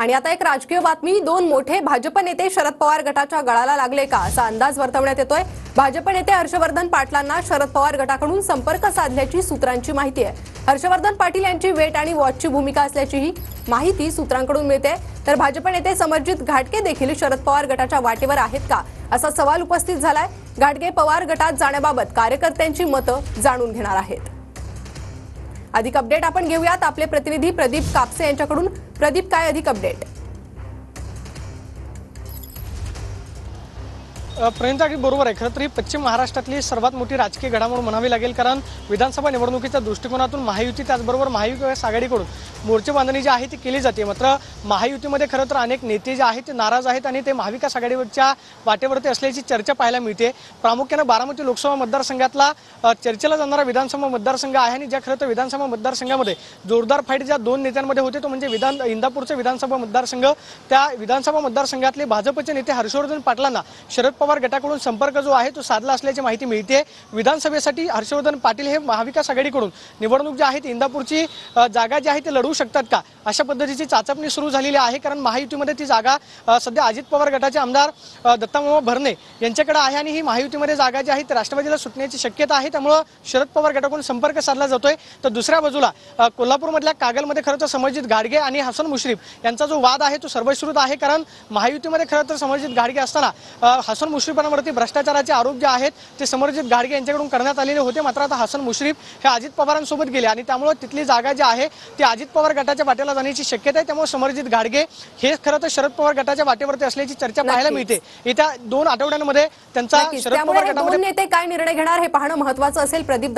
आणि आता एक राजकीय बातमी, दोन मोठे भाजप नेते शरद पवार गटाच्या गळाला लागले का असा अंदाज वर्तवण्यात येतोय। भाजप नेते हर्षवर्धन पाटलांना शरद पवार गटाकडून संपर्क साधल्याची सूत्रांची माहिती आहे। हर्षवर्धन पाटील यांची वेट आणि वॉचची भूमिका असल्याचीही माहिती सूत्रांकडून मिळते। तर भाजप नेते समरजित घाटगे देखील शरद पवार गटाच्या वाटेवर आहेत का असा सवाल उपस्थित झालाय। घाटगे पवार गटात जाण्याबाबत कार्यकर्त्यांची मतं जाणून घेणार आहेत। अधिक अपडेट आपण घेऊयात आपले प्रतिनिधी प्रदीप कापसे यांच्याकडून। प्रदीप, काय अधिक अपडेट? प्रियंका अगदी बरोबर आहे। खरं तर ही पश्चिम महाराष्ट्रातली सर्वात मोठी राजकीय घडामोड म्हणावी लागेल, कारण विधानसभा निवडणुकीच्या दृष्टिकोनातून महायुती त्याचबरोबर महाविकास आघाडीकडून मोर्चे बांधणी जी आहे ती केली जाते। मात्र महायुतीमध्ये खरं तर अनेक नेते जे आहेत ते नाराज आहेत आणि ते महाविकास आघाडीवरच्या वाटेवरती असल्याची चर्चा पाहायला मिळते। प्रामुख्याने बारामती लोकसभा मतदारसंघातला चर्चेला जाणारा विधानसभा मतदारसंघ आहे आणि ज्या खरं तर विधानसभा मतदारसंघामध्ये जोरदार फाईट ज्या दोन नेत्यांमध्ये होते तो म्हणजे इंदापूरचे विधानसभा मतदारसंघ। त्या विधानसभा मतदारसंघातले भाजपचे नेते हर्षवर्धन पाटलांना शरद पवार गटाकडून संपर्क जो आहे तो साधला असल्याची माहिती मिळते। विधानसभेसाठी हर्षवर्धन पाटील हे महाविकास आघाडीकडून निवडणूक जी आहे ती इंदापूरची जागा जी आहे ती लढवू शकतात का अशा पद्धतीची चाचपणी सुरू झालेली आहे, कारण महायुतीमध्ये ती जागा सध्या अजित पवार गटाचे आमदार दत्तामामा भरणे यांच्याकडे आहे आणि ही महायुतीमध्ये जागा जी आहे ती राष्ट्रवादीला सुटण्याची शक्यता आहे। त्यामुळे शरद पवार गटाकडून संपर्क साधला जातोय। तर दुसऱ्या बाजूला कोल्हापूरमधल्या कागलमध्ये खरं तर समरजित घाटगे आणि हसन मुश्रीफ यांचा जो वाद आहे तो सर्वश्रुत आहे, कारण महायुतीमध्ये खरं तर समरजित घाटगे असताना हसन मुश्रीफांवरती भ्रष्टाचाराचे आरोप जे आहेत ते समरजित घाटगे यांच्याकडून करण्यात आलेले होते। मात्र आता हसन मुश्रीफ हे अजित पवारांसोबत गेले आणि त्यामुळे तिथली जागा जी आहे ती अजित पवार गटाच्या वाटेला जाण्याची शक्यता आहे। त्यामुळे समरजित घाटगे हे खरं तर शरद पवार गटाच्या वाटेवरती असल्याची चर्चा पाहायला मिळते। येत्या 2 आठवड्यांमध्ये त्यांचा शरद पवार गटामध्ये नेते काय निर्णय घेणार हे पाहणं महत्त्वाचं असेल। प्रदीप